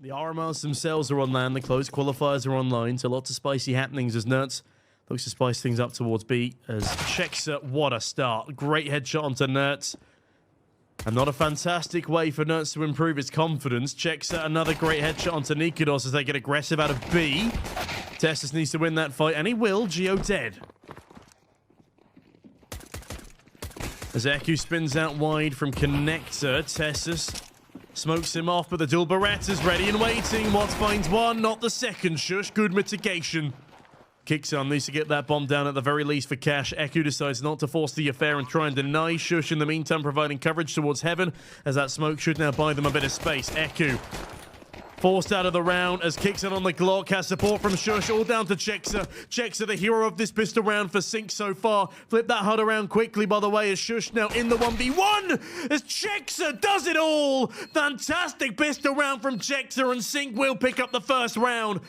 The RMRs themselves are on land, the closed qualifiers are online, so lots of spicy happenings as Nerds looks to spice things up towards B. As Chexa, what a start. Great headshot onto Nerds. And not a fantastic way for Nerds to improve his confidence. Chexa, another great headshot onto Nikodos as they get aggressive out of B. Tessus needs to win that fight, and he will. Geo dead. As Eku spins out wide from Connector, Tessus smokes him off, but the dual Beretta's ready and waiting. Watts finds one, not the second. Shush, good mitigation. Kicks on, needs to get that bomb down at the very least for cash. Eku decides not to force the affair and try and deny. Shush, in the meantime, providing coverage towards heaven, as that smoke should now buy them a bit of space. Eku forced out of the round as Kixon on the Glock has support from Shush, all down to Chexa. Chexa, the hero of this pistol round for Synck so far. Flip that HUD around quickly, by the way, as Shush now in the 1v1 as Chexa does it all. Fantastic pistol round from Chexa, and Synck will pick up the first round.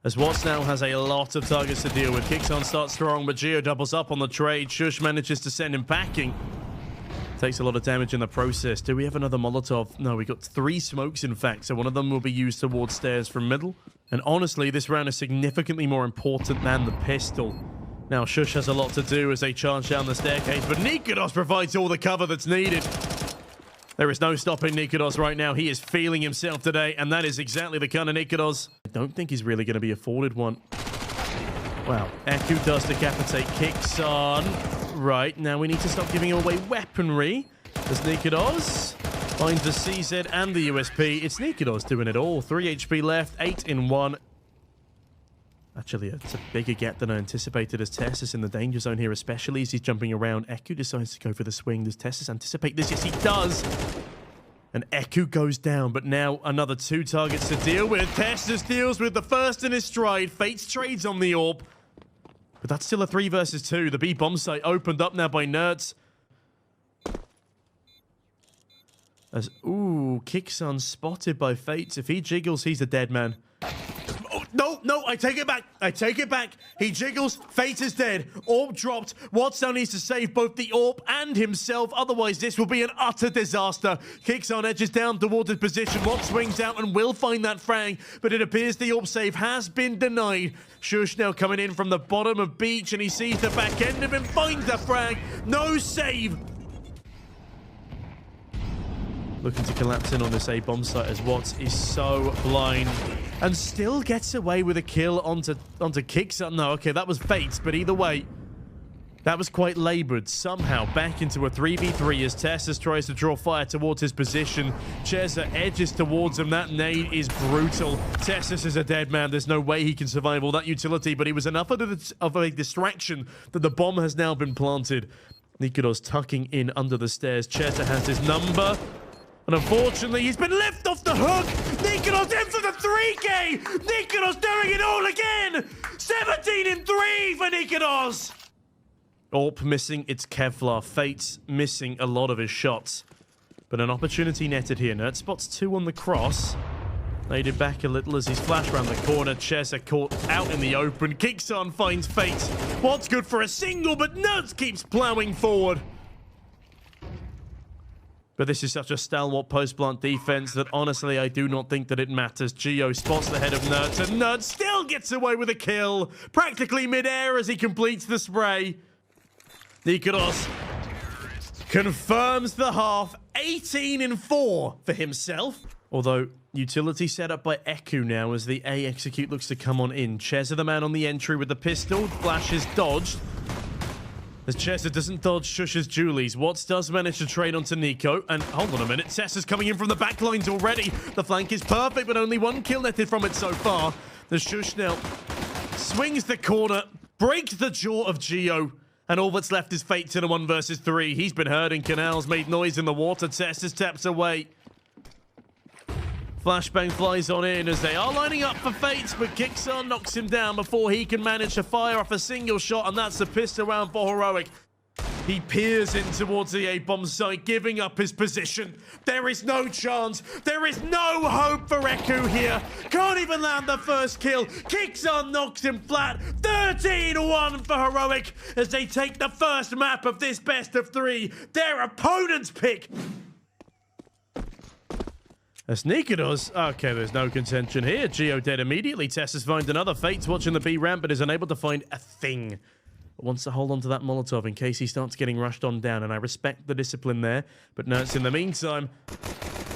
As Watts now has a lot of targets to deal with. Kixon starts strong, but Geo doubles up on the trade. Shush manages to send him packing. Takes a lot of damage in the process. Do we have another Molotov? No, we got 3 smokes, in fact, so one of them will be used towards stairs from middle. And honestly, this round is significantly more important than the pistol. Now, Shush has a lot to do as they charge down the staircase, but Nikodos provides all the cover that's needed. There is no stopping Nikodos right now. He is feeling himself today, and that is exactly the kind of Nikodos I don't think he's really going to be afforded one. Wow, Eku does decapitate, kicks on. Right, now we need to stop giving away weaponry. As Nikodos finds the CZ and the USP. It's Nikodos doing it all. 3 HP left, 8 in 1. Actually, it's a bigger get than I anticipated as Tessus in the danger zone here, especially as he's jumping around. Eku decides to go for the swing. Does Tessus anticipate this? Yes, he does. And Eku goes down, but now another 2 targets to deal with. Tessus deals with the first in his stride. Fates trades on the AWP. But that's still a 3 versus 2. The B bomb site opened up now by Nerds. As, ooh, Kixon spotted by Fates. If he jiggles, he's a dead man. Oh, no, I take it back. I take it back. He jiggles. Fate is dead. AWP dropped. Watts now needs to save both the AWP and himself. Otherwise, this will be an utter disaster. Kixon edges down towards his position. Watts swings out and will find that frag. But it appears the AWP save has been denied. Shush now coming in from the bottom of beach, and he sees the back end of him, finds the frag. No save. Looking to collapse in on this A bomb site as Watts is so blind and still gets away with a kill onto Kixon. No, okay, that was Fates, but either way, that was quite labored. Somehow back into a 3v3 as Tessus tries to draw fire towards his position. Cheza edges towards him. That nade is brutal. Tessus is a dead man. There's no way he can survive all that utility, but he was enough of a distraction that the bomb has now been planted. Nikodos tucking in under the stairs. Cheza has his number. And unfortunately, he's been left off the hook. Nikodos in for the 3K. Nikodos doing it all again. 17 in 3 for Nikodos. AWP missing its Kevlar. Fates missing a lot of his shots. But an opportunity netted here. Nerd spots 2 on the cross. Naded back a little as he's flashed around the corner. Chesa caught out in the open. Kixon finds Fates. What's good for a single, but Nerds keeps plowing forward. But this is such a stalwart post-plant defense that honestly I do not think that it matters. Geo spots the head of Nerds, and Nerds still gets away with a kill. Practically mid-air as he completes the spray. Nikodos confirms the half. 18 in 4 for himself. Although, utility set up by Eku now as the A execute looks to come on in. Cheza the man on the entry with the pistol. Flash is dodged. As Chesa doesn't dodge Shush's Julies, Watts does manage to trade onto Nico. And hold on a minute, Tessa's coming in from the back lines already. The flank is perfect, but only 1 kill netted from it so far. The Shush now swings the corner, breaks the jaw of Geo, and all that's left is Fates in a 1 versus 3. He's been hurting. Canals made noise in the water. Tessa's taps away. Flashbang flies on in as they are lining up for Fates, but Kixon knocks him down before he can manage to fire off a single shot, and that's a pistol round for Heroic. He peers in towards the A-bomb site, giving up his position. There is no chance. There is no hope for Eku here. Can't even land the first kill. Kixon knocks him flat. 13-1 for Heroic as they take the first map of this best of 3. Their opponent's pick. As Nika does. Okay, there's no contention here. Geo dead immediately. Tessa's finds another. Fate's watching the B ramp, but is unable to find a thing. Wants to hold on to that Molotov in case he starts getting rushed on down, and I respect the discipline there. But Nertz in the meantime,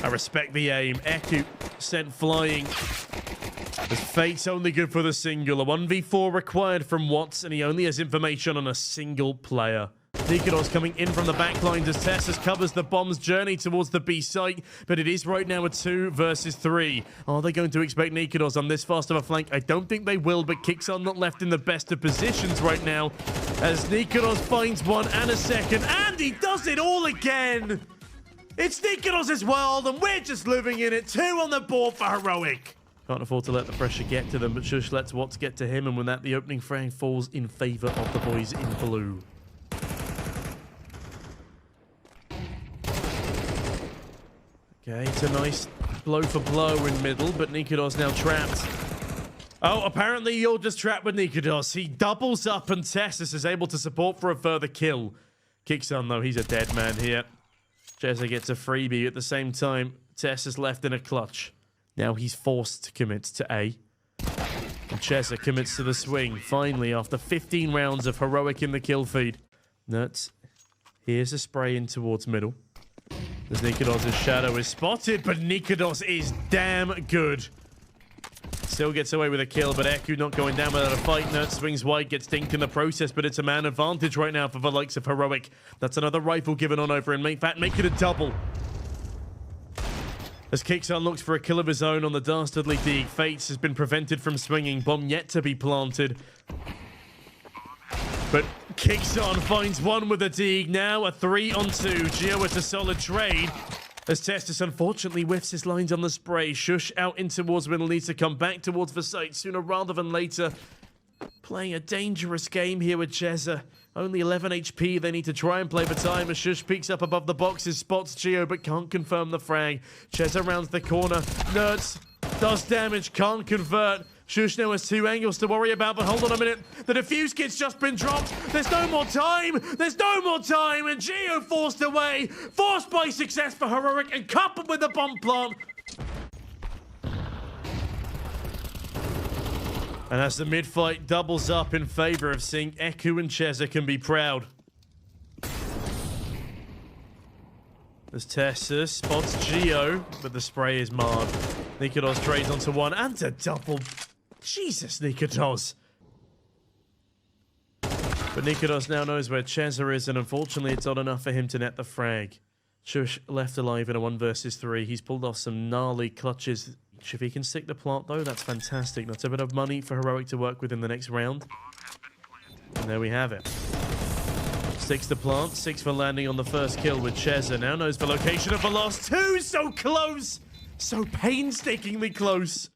I respect the aim. Eku sent flying. As Fate's only good for the single. A 1v4 required from Watts, and he only has information on a single player. Nikodos coming in from the back lines as Tessus covers the bomb's journey towards the B site, but it is right now a 2 versus 3. Are they going to expect Nikodos on this fast of a flank? I don't think they will, but Kicks are not left in the best of positions right now as Nikodos finds one and a second, and he does it all again! It's Nikodos' world, and we're just living in it. 2 on the board for Heroic. Can't afford to let the pressure get to them, but Shush lets Watts get to him, and with that, the opening frag falls in favor of the boys in blue. Okay, it's a nice blow for blow in middle, but Nikodos now trapped. Oh, apparently you're just trapped with Nikodos. He doubles up and Tessus is able to support for a further kill. Kicks on though, he's a dead man here. Jezza gets a freebie at the same time. Tessus left in a clutch. Now he's forced to commit to A. And Jezza commits to the swing. Finally, after 15 rounds of Heroic in the kill feed. Nuts. Here's a spray in towards middle. As Nikodos' shadow is spotted, but Nikodos is damn good. Still gets away with a kill, but Eku not going down without a fight. Nerd swings wide, gets dinked in the process, but it's a man advantage right now for the likes of Heroic. That's another rifle given on over, and in fact, make it a double. As Kixon looks for a kill of his own on the dastardly Deeg, Fates has been prevented from swinging. Bomb yet to be planted. But Kixon finds one with a Deeg. Now a 3-on-2. Geo with a solid trade. As Testis unfortunately whiffs his lines on the spray. Shush out in towards middle, needs to come back towards the site sooner rather than later. Playing a dangerous game here with Jezza. Only 11 HP, they need to try and play for time as Shush peeks up above the boxes, spots Geo but can't confirm the frag. Jezza rounds the corner. Nerds does damage, can't convert. Shush now has 2 angles to worry about, but hold on a minute. The defuse kit's just been dropped. There's no more time. There's no more time. And Geo forced away. Forced by success for Heroic and coupled with the bomb plant. And as the mid-fight doubles up in favor of Synck, Eku and Cheza can be proud. As Tessa spots Geo, but the spray is marred. Nikodos trades onto one and a double. Jesus, Nikodos. But Nikodos now knows where Cheza is, and unfortunately it's not enough for him to net the frag. Shush left alive in a 1 versus 3. He's pulled off some gnarly clutches. If he can stick the plant though, that's fantastic. That's a bit of money for Heroic to work with in the next round. And there we have it. Sticks the plant, 6 for landing on the first kill with Cheza. Now knows the location of the last 2. So close! So painstakingly close.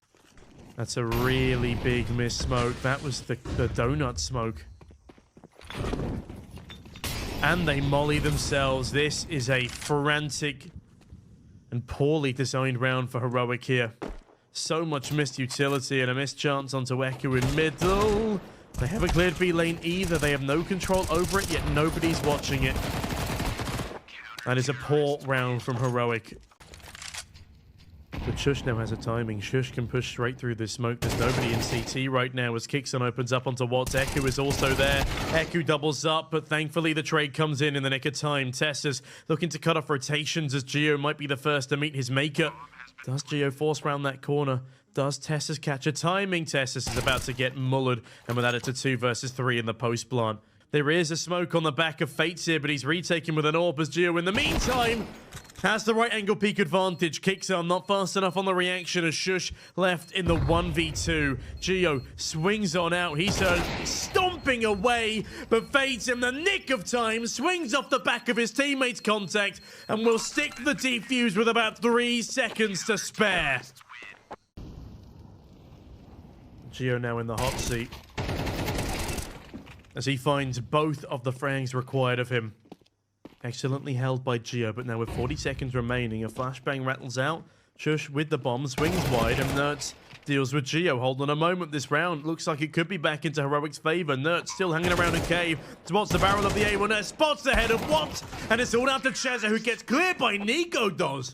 That's a really big miss smoke. That was the donut smoke. And they molly themselves. This is a frantic and poorly designed round for Heroic here. So much missed utility and a missed chance onto Eku in middle. They haven't cleared B lane either. They have no control over it, yet nobody's watching it. That is a poor round from Heroic. But Shush now has a timing. Shush can push straight through this smoke. There's nobody in CT right now as Kixon opens up onto Watts. Eku is also there. Eku doubles up, but thankfully the trade comes in the nick of time. Tessa's looking to cut off rotations as Geo might be the first to meet his maker. Does Geo force round that corner? Does Tessa's catch a timing? Tessa's is about to get mullered, and with that it's a 2 versus 3 in the post plant. There is a smoke on the back of Fates here, but he's retaken with an AWP as Geo in the meantime has the right angle peak advantage. Kicks on, not fast enough on the reaction as Shush left in the 1v2. Geo swings on out. He's stomping away, but Fates in the nick of time swings off the back of his teammate's contact and will stick the defuse with about 3 seconds to spare. Geo now in the hot seat as he finds both of the frags required of him. Excellently held by Geo, but now with 40 seconds remaining, a flashbang rattles out. Shush with the bomb, swings wide, and Nertz deals with Geo. Hold on a moment, this round looks like it could be back into Heroic's favor. Nertz still hanging around in cave, spots the barrel of the A1, Nertz spots the head of Watts, and it's all out to Cheza, who gets cleared by Nico does.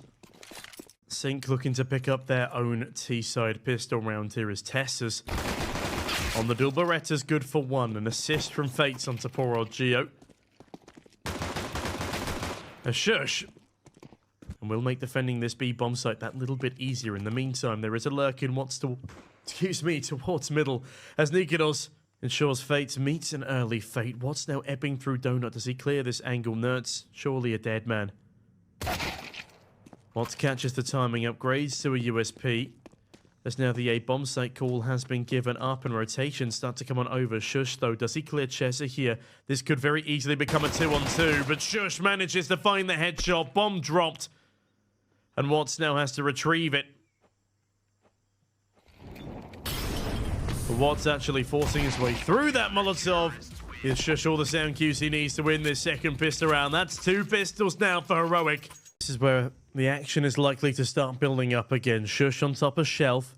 Synck looking to pick up their own T-side pistol round here as Tessa's on the dual Beretta's good for one. An assist from Fates onto poor old Geo. A shush. And we'll make defending this B bomb site that little bit easier. In the meantime, there is a lurk in towards middle as Nikodos ensures Fates meets an early Fate. What's now ebbing through Donut? Does he clear this angle? Nerds, surely a dead man. What catches the timing, upgrades to a USP. As now the A bomb site call has been given up and rotations start to come on over. Shush though, does he clear Chesa here? This could very easily become a 2-on-2, but Shush manages to find the headshot. Bomb dropped. And Watts now has to retrieve it. But Watts actually forcing his way through that Molotov. Gives Shush all the sound cues he needs to win this second pistol round. That's 2 pistols now for Heroic. This is where the action is likely to start building up again. Shush on top of Shelf.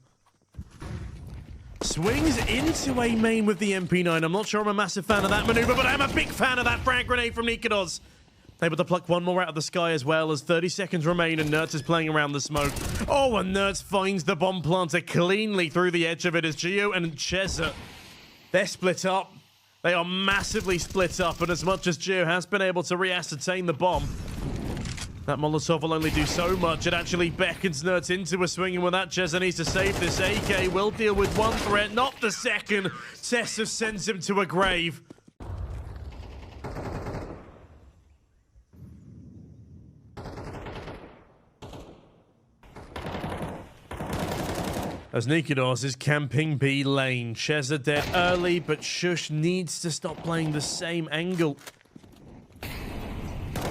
Swings into a main with the MP9. I'm not sure I'm a massive fan of that maneuver, but I'm a big fan of that frag grenade from Nikodos. Able to pluck one more out of the sky as well as 30 seconds remain and Nertz is playing around the smoke. Oh, and Nertz finds the bomb planter cleanly through the edge of it as Geo and Chesa. They're split up. They are massively split up, and as much as Geo has been able to re-ascertain the bomb, that Molotov will only do so much. It actually beckons Nertz into a swing, and with that, Chesa needs to save this. AK will deal with one threat, not the second. Tessa sends him to a grave. As Nikodos is camping B lane. Chesa dead early, but Shush needs to stop playing the same angle.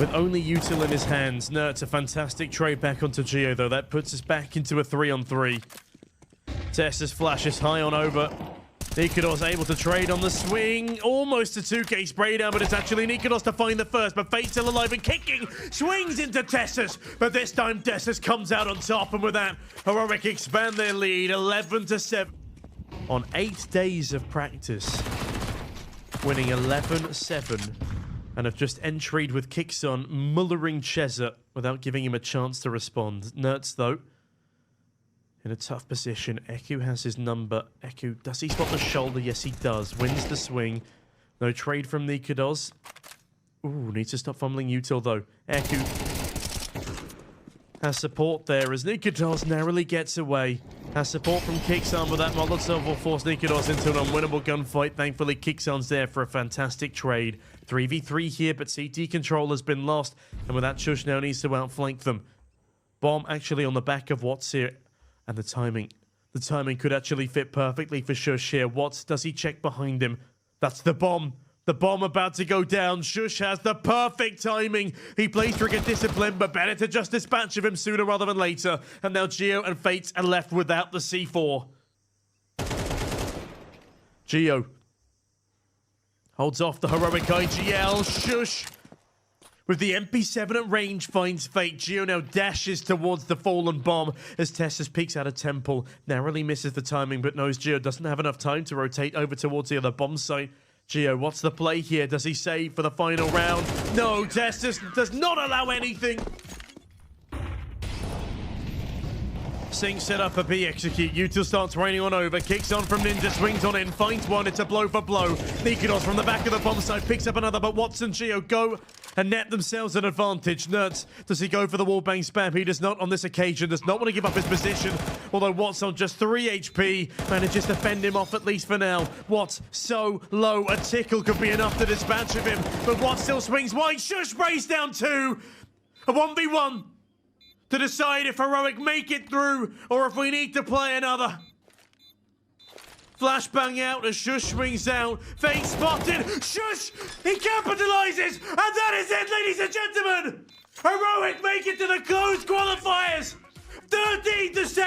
With only Util in his hands. Nertz, a fantastic trade back onto Geo, though. That puts us back into a 3-on-3. Tessa's flash is high on over. Nikodos able to trade on the swing. Almost a 2K spray down, but it's actually Nikodos to find the first. But Fate's still alive and kicking. Swings into Tessas. But this time Tessas comes out on top. And with that, Heroic expand their lead 11-7. On 8 days of practice, winning 11-7. And have just entried with kicks on, mullering Chesa without giving him a chance to respond. Nertz, though, in a tough position. Eku has his number. Eku, does he spot the shoulder? Yes, he does. Wins the swing. No trade from Nikodos. Ooh, needs to stop fumbling Util, though. Eku has support there as Nikodos narrowly gets away. Has support from Kixon, but that Molotov will force Nikodos into an unwinnable gunfight. Thankfully, Kixon's there for a fantastic trade. 3v3 here, but CT control has been lost. And with that, Shush now needs to outflank them. Bomb actually on the back of Watts here. And the timing could actually fit perfectly for Shush here. Watts, does he check behind him? That's the bomb. The bomb about to go down. Shush has the perfect timing. He plays trigger discipline, but better to just dispatch of him sooner rather than later. And now Geo and Fates are left without the C4. Geo holds off the Heroic IGL. Shush, with the MP7 at range, finds Fate. Geo now dashes towards the fallen bomb as Tessas peeks out of Temple. Narrowly misses the timing, but knows Geo doesn't have enough time to rotate over towards the other bomb site. Geo, what's the play here? Does he save for the final round? No, Tessas does not allow anything. Synck set up a B execute. Util starts raining on over. Kicks on from Ninja. Swings on in. Finds one. It's a blow for blow. Nikodos from the back of the bomb site picks up another. But Watts and Geo go and net themselves an advantage. Nertz, does he go for the wallbang spam? He does not on this occasion. Does not want to give up his position. Although Watts on just 3 HP manages to fend him off at least for now. Watts so low. A tickle could be enough to dispatch of him. But Watts still swings wide. Shush sprays down 2. A 1v1. To decide if Heroic make it through or if we need to play another. Flashbang out as Shush swings out. Fate spotted. Shush! He capitalizes! And that is it, ladies and gentlemen! Heroic make it to the closed qualifiers! 13-7!